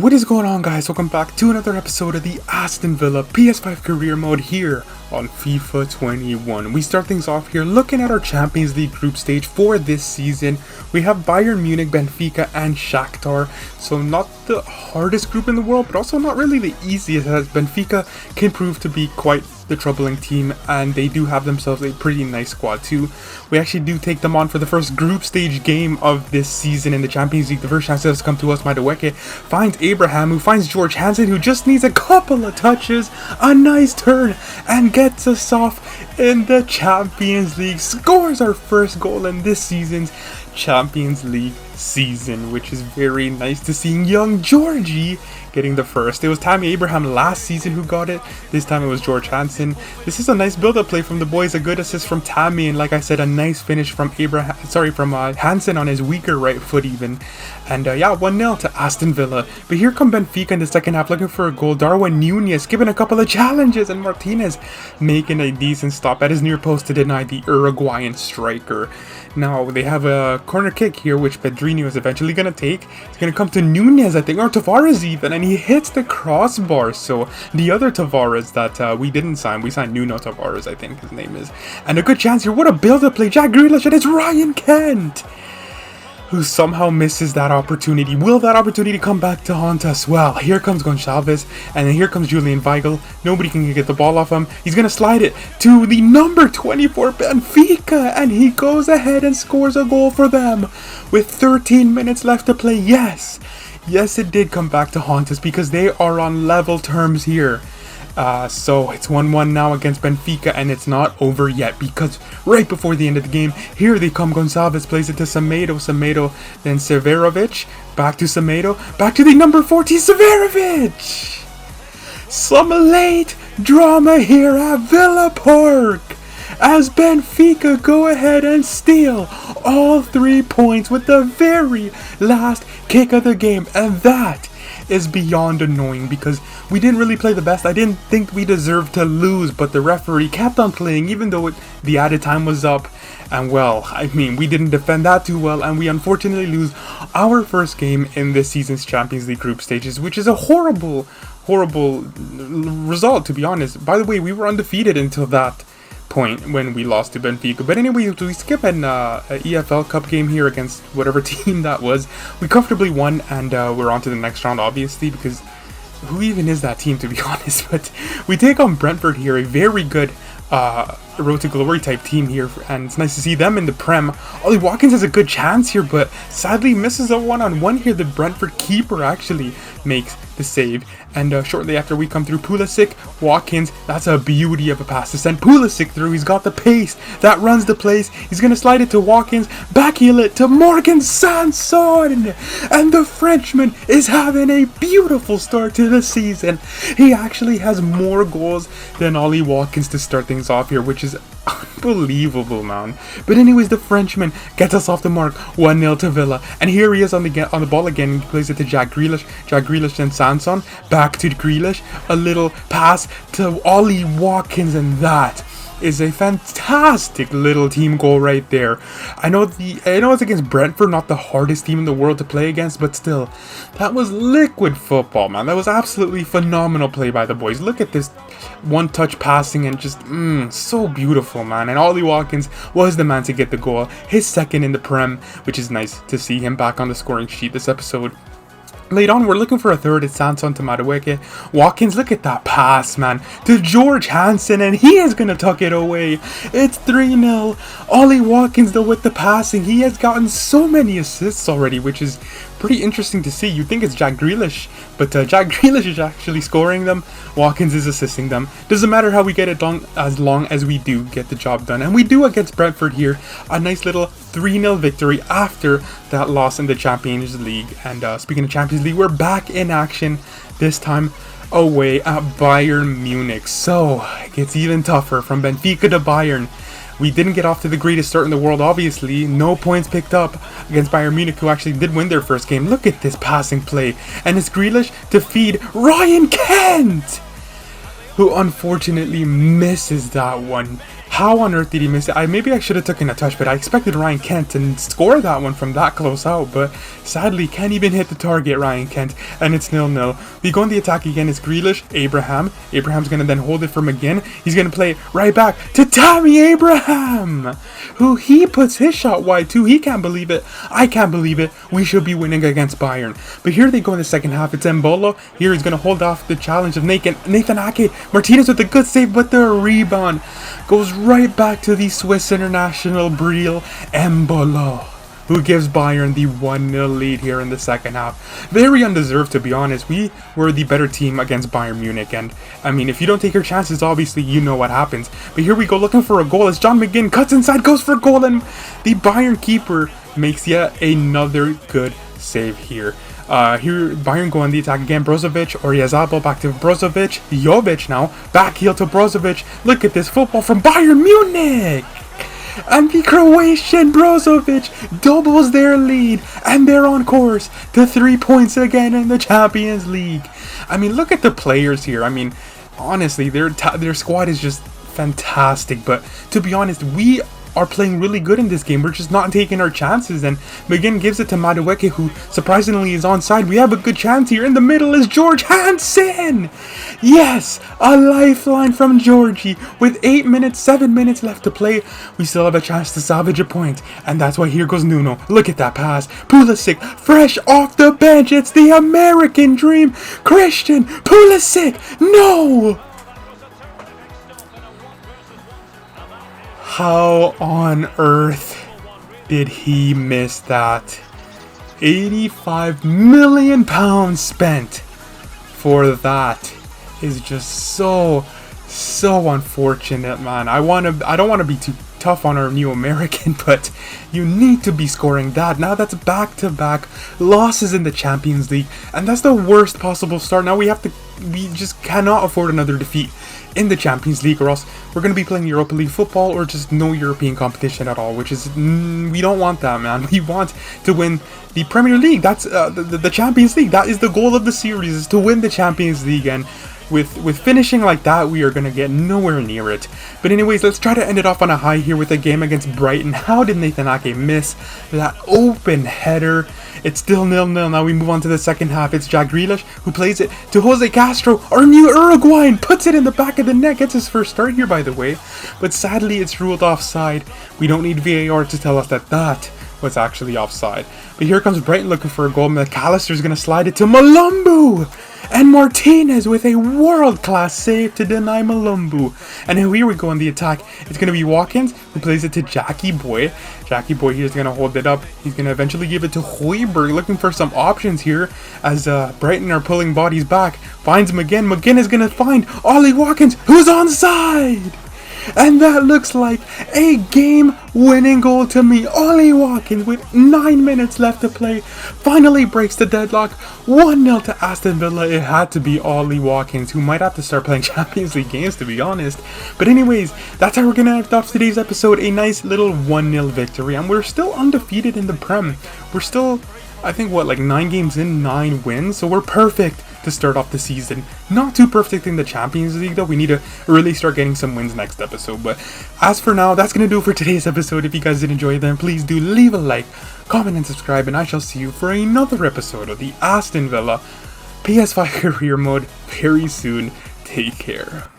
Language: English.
What is going on, guys? Welcome back to another episode of the Aston Villa PS5 career mode here on FIFA 21. We start things off here looking at our Champions League group stage for this season. We have Bayern Munich, Benfica and Shakhtar, so not the hardest group in the world, but also not really the easiest, as Benfica can prove to be quite the troubling team, and they do have themselves a pretty nice squad too. We actually do take them on for the first group stage game of this season in the Champions League. The first chance has come to us. Madueke finds Abraham, who finds George Hansen, who just needs a couple of touches, a nice turn, and gets us off in the Champions League. Scores our first goal in this season's Champions League season, which is very nice to see young Georgie getting the first. It was Tammy Abraham last season who got it. This time it was George Hansen. This is a nice build-up play from the boys, a good assist from Tammy, and like I said, a nice finish from Hansen on his weaker right foot even. And yeah, 1-0 to Aston Villa. But here come Benfica in the second half looking for a goal. Darwin Nunez giving a couple of challenges, and Martinez making a decent stop at his near post to deny the Uruguayan striker. Now they have a corner kick here, which Pedrinho is eventually going to take. It's going to come to Nunez, I think, or Tavares even, and he hits the crossbar. So the other Tavares that we didn't sign, we signed Nuno Tavares, I think his name is. And a good chance here. What a build-up play. Jack Grealish, and it's Ryan Kent who somehow misses that opportunity. Will that opportunity come back to haunt us? Well, here comes Gonçalves, and then here comes Julian Weigl. Nobody can get the ball off him. He's going to slide it to the number 24 Benfica, and he goes ahead and scores a goal for them with 13 minutes left to play. Yes, it did come back to haunt us because they are on level terms here. So it's 1-1 now against Benfica, and it's not over yet because right before the end of the game, here they come. Gonçalves plays it to Semedo, then Severovic, back to Semedo, back to the number 14 Severovic. Some late drama here at Villa Park as Benfica go ahead and steal all 3 points with the very last kick of the game, and that is beyond annoying because we didn't really play the best. I didn't think we deserved to lose, but the referee kept on playing even though the added time was up. And well, I mean, we didn't defend that too well, and we unfortunately lose our first game in this season's Champions League group stages, which is a horrible result, to be honest. By the way, we were undefeated until that point when we lost to Benfica. But anyway, we skip an EFL Cup game here against whatever team that was. We comfortably won, and we're on to the next round, obviously, because who even is that team, to be honest? But we take on Brentford here, a very good road to glory type team here, and it's nice to see them in the Prem. Ollie Watkins has a good chance here, but sadly misses a one-on-one here. The Brentford keeper actually makes the save, and shortly after we come through Pulisic, Watkins, that's a beauty of a pass to send Pulisic through. He's got the pace that runs the place. He's gonna slide it to Watkins, backheel it to Morgan Sanson, and the Frenchman is having a beautiful start to the season. He actually has more goals than Ollie Watkins to start things off here, which is unbelievable, man. But anyways, the Frenchman gets us off the mark, 1-0 to Villa, and here he is on the ball again. He plays it to Jack Grealish and Sanson, back to Grealish, a little pass to Ollie Watkins, and that is a fantastic little team goal right there. I know it's against Brentford, not the hardest team in the world to play against, but still, that was liquid football, man. That was absolutely phenomenal play by the boys. Look at this one-touch passing and just so beautiful, man. And Ollie Watkins was the man to get the goal, his second in the Prem, which is nice to see him back on the scoring sheet this episode. Late on, we're looking for a third. It's Sanson to Madueke. Watkins, look at that pass, man, to George Hansen, and he is going to tuck it away. It's 3-0. Ollie Watkins, though, with the passing. He has gotten so many assists already, which is pretty interesting to see. You think it's Jack Grealish, but Jack Grealish is actually scoring them. Watkins is assisting them. Doesn't matter how we get it done as long as we do get the job done. And we do against Brentford here. A nice little 3-0 victory after that loss in the Champions League. And speaking of Champions League, we're back in action, this time away at Bayern Munich. So it gets even tougher from Benfica to Bayern. We didn't get off to the greatest start in the world, obviously. No points picked up against Bayern Munich, who actually did win their first game. Look at this passing play. And it's Grealish to feed Ryan Kent, who unfortunately misses that one. How on earth did he miss it? Maybe I should have taken a touch, but I expected Ryan Kent to score that one from that close out, but sadly can't even hit the target, Ryan Kent, and it's 0-0. We go on the attack again. It's Grealish, Abraham. Abraham's going to then hold it for McGinn. He's going to play it right back to Tammy Abraham, who he puts his shot wide too. He can't believe it. I can't believe it. We should be winning against Bayern. But here they go in the second half. It's Mbolo. Here he's going to hold off the challenge of Nathan Ake. Martinez with a good save, but the rebound goes right back to the Swiss international Breel Mbolo, who gives Bayern the 1-0 lead here in the second half. Very undeserved, to be honest. We were the better team against Bayern Munich, and I mean, if you don't take your chances, obviously you know what happens. But here we go looking for a goal as John McGinn cuts inside, goes for a goal, and the Bayern keeper makes yet another good save here. Here Bayern go on the attack again. Brozovic, Oyarzabal back to Brozovic. Jovic now, back heel to Brozovic. Look at this football from Bayern Munich! And the Croatian Brozovic doubles their lead, and they're on course to 3 points again in the Champions League. I mean, look at the players here. I mean, honestly, their squad is just fantastic. But to be honest, we are playing really good in this game. We're just not taking our chances, and McGinn gives it to Madueke, who surprisingly is onside. We have a good chance here. In the middle is George Hansen. Yes, a lifeline from Georgie. With 7 minutes left to play, we still have a chance to salvage a point, and that's why here goes Nuno. Look at that pass. Pulisic, fresh off the bench. It's the American dream. Christian Pulisic. No! How on earth did he miss that? £85 million spent for that is just so unfortunate, man. I don't want to be too tough on our new American, but you need to be scoring that. Now that's back-to-back losses in the Champions League, and that's the worst possible start. Now we just cannot afford another defeat in the Champions League, or else we're going to be playing Europa League football or just no European competition at all, which is, we don't want that, man. We want to win the Premier League. That's the Champions League. That is the goal of the series, is to win the Champions League, and with finishing like that, we are going to get nowhere near it. But anyways, let's try to end it off on a high here with a game against Brighton. How did Nathan Ake miss that open header? It's still 0-0. Now we move on to the second half. It's Jack Grealish who plays it to Jose Castro, our new Uruguayan, puts it in the back of the net. Gets his first start here, by the way. But sadly, it's ruled offside. We don't need VAR to tell us that that was actually offside. But here comes Brighton looking for a goal. McAllister's going to slide it to Malumbu. And Martinez with a world-class save to deny Malumbu. And here we go on the attack. It's going to be Watkins who plays it to Jackie Boy. Jackie Boy here is going to hold it up. He's going to eventually give it to Højbjerg, looking for some options here as Brighton are pulling bodies back. Finds McGinn. McGinn is going to find Ollie Watkins, who's onside. And that looks like a game-winning goal to me. Ollie Watkins, with 9 minutes left to play, finally breaks the deadlock. 1-0 to Aston Villa. It had to be Ollie Watkins, who might have to start playing Champions League games, to be honest. But anyways, that's how we're going to end off today's episode. A nice little 1-0 victory. And we're still undefeated in the Prem. We're still, I think, what, like 9 games in, 9 wins? So we're perfect to start off the season. Not too perfect in the Champions League though. We need to really start getting some wins next episode. But as for now, that's going to do it for today's episode. If you guys did enjoy them, please do leave a like, comment and subscribe, and I shall see you for another episode of the Aston Villa PS5 career mode very soon. Take care.